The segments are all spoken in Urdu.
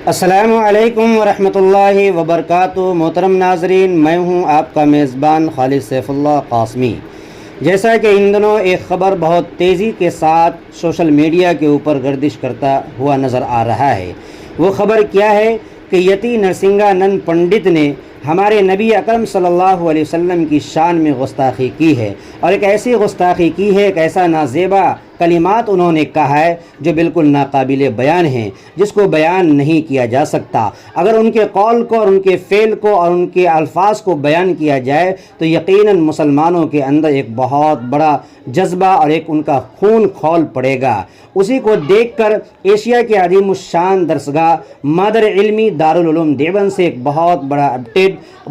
السلام علیکم ورحمۃ اللہ وبرکاتہ۔ محترم ناظرین، میں ہوں آپ کا میزبان خالد سیف اللہ قاسمی۔ جیسا کہ ان دنوں ایک خبر بہت تیزی کے ساتھ سوشل میڈیا کے اوپر گردش کرتا ہوا نظر آ رہا ہے، وہ خبر کیا ہے کہ یتی نرسنگھانند پنڈت نے ہمارے نبی اکرم صلی اللہ علیہ وسلم کی شان میں گستاخی کی ہے، اور ایک ایسی گستاخی کی ہے، ایک ایسا نازیبا کلمات انہوں نے کہا ہے جو بالکل ناقابل بیان ہیں، جس کو بیان نہیں کیا جا سکتا۔ اگر ان کے قول کو اور ان کے فعل کو اور ان کے الفاظ کو بیان کیا جائے تو یقیناً مسلمانوں کے اندر ایک بہت بڑا جذبہ اور ایک ان کا خون کھول پڑے گا۔ اسی کو دیکھ کر ایشیا کے عظیم الشان درسگاہ مادر علمی دارالعلوم دیوبند سے ایک بہت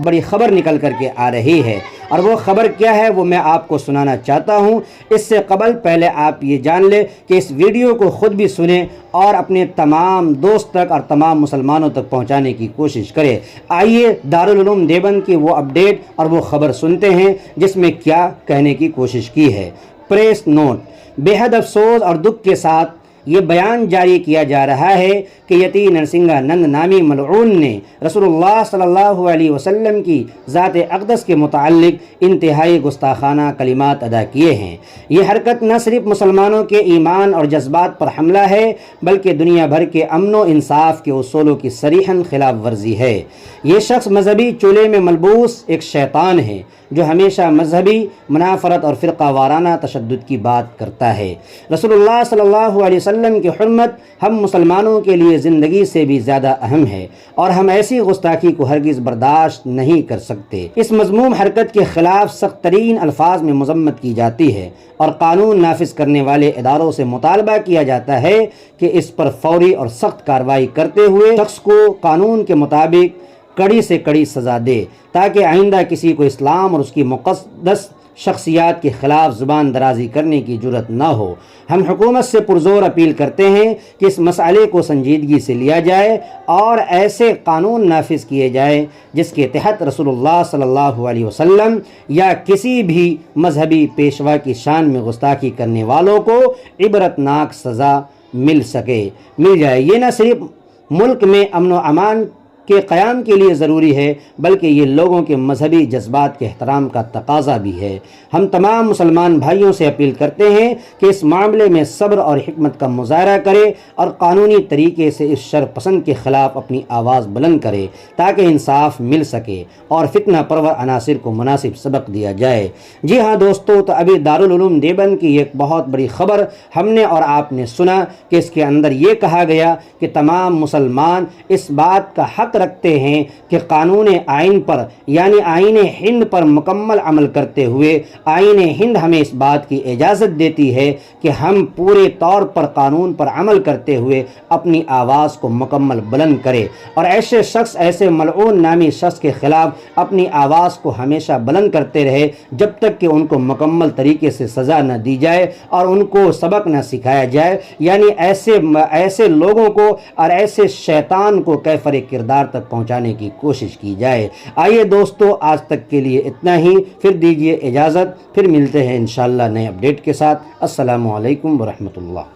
بڑی خبر نکل کر کے آ رہی ہے، اور وہ خبر کیا ہے وہ میں آپ کو سنانا چاہتا ہوں۔ اس سے قبل پہلے آپ یہ جان لیں کہ اس ویڈیو کو خود بھی سنیں اور اپنے تمام دوست تک اور تمام مسلمانوں تک پہنچانے کی کوشش کریں۔ آئیے دارالعلوم دیوبند کی وہ اپڈیٹ اور وہ خبر سنتے ہیں جس میں کیا کہنے کی کوشش کی ہے۔ پریس نوٹ: بے حد افسوس اور دکھ کے ساتھ یہ بیان جاری کیا جا رہا ہے کہ یتی نرسنگھانند نامی ملعون نے رسول اللہ صلی اللہ علیہ وسلم کی ذات اقدس کے متعلق انتہائی گستاخانہ کلمات ادا کیے ہیں۔ یہ حرکت نہ صرف مسلمانوں کے ایمان اور جذبات پر حملہ ہے بلکہ دنیا بھر کے امن و انصاف کے اصولوں کی صریحاً خلاف ورزی ہے۔ یہ شخص مذہبی چولے میں ملبوس ایک شیطان ہے جو ہمیشہ مذہبی منافرت اور فرقہ وارانہ تشدد کی بات کرتا ہے۔ رسول اللہ صلی اللہ علیہ وسلم کی حرمت ہم مسلمانوں کے لیے زندگی سے بھی زیادہ اہم ہے، اور ہم ایسی گستاخی کو ہرگز برداشت نہیں کر سکتے۔ اس مذموم حرکت کے خلاف سخت ترین الفاظ میں مذمت کی جاتی ہے، اور قانون نافذ کرنے والے اداروں سے مطالبہ کیا جاتا ہے کہ اس پر فوری اور سخت کارروائی کرتے ہوئے شخص کو قانون کے مطابق کڑی سے کڑی سزا دے، تاکہ آئندہ کسی کو اسلام اور اس کی مقدس شخصیات کے خلاف زبان درازی کرنے کی جرت نہ ہو۔ ہم حکومت سے پرزور اپیل کرتے ہیں کہ اس مسئلے کو سنجیدگی سے لیا جائے اور ایسے قانون نافذ کیے جائیں جس کے تحت رسول اللہ صلی اللہ علیہ وسلم یا کسی بھی مذہبی پیشوا کی شان میں گستاخی کرنے والوں کو عبرتناک سزا مل جائے۔ یہ نہ صرف ملک میں امن و امان کے قیام کے لیے ضروری ہے بلکہ یہ لوگوں کے مذہبی جذبات کے احترام کا تقاضا بھی ہے۔ ہم تمام مسلمان بھائیوں سے اپیل کرتے ہیں کہ اس معاملے میں صبر اور حکمت کا مظاہرہ کرے اور قانونی طریقے سے اس شر پسند کے خلاف اپنی آواز بلند کرے تاکہ انصاف مل سکے اور فتنہ پرور عناصر کو مناسب سبق دیا جائے۔ جی ہاں دوستو، تو ابھی دارالعلوم دیوبند کی ایک بہت بڑی خبر ہم نے اور آپ نے سنا کہ اس کے اندر یہ کہا گیا کہ تمام مسلمان اس بات کا حق رکھتے ہیں کہ قانون آئین پر یعنی آئین ہند پر مکمل عمل کرتے ہوئے آئین ہند ہمیں اس بات کی اجازت دیتی ہے کہ ہم پورے طور پر قانون پر عمل کرتے ہوئے اپنی آواز کو مکمل بلند کریں، اور ایسے ملعون نامی شخص کے خلاف اپنی آواز کو ہمیشہ بلند کرتے رہے جب تک کہ ان کو مکمل طریقے سے سزا نہ دی جائے اور ان کو سبق نہ سکھایا جائے، یعنی ایسے لوگوں کو اور ایسے شیطان کو کیفر کردار تک پہنچانے کی کوشش کی جائے۔ آئیے دوستو، آج تک کے لیے اتنا ہی، پھر دیجیے اجازت، پھر ملتے ہیں انشاءاللہ نئے اپڈیٹ کے ساتھ۔ السلام علیکم ورحمۃ اللہ۔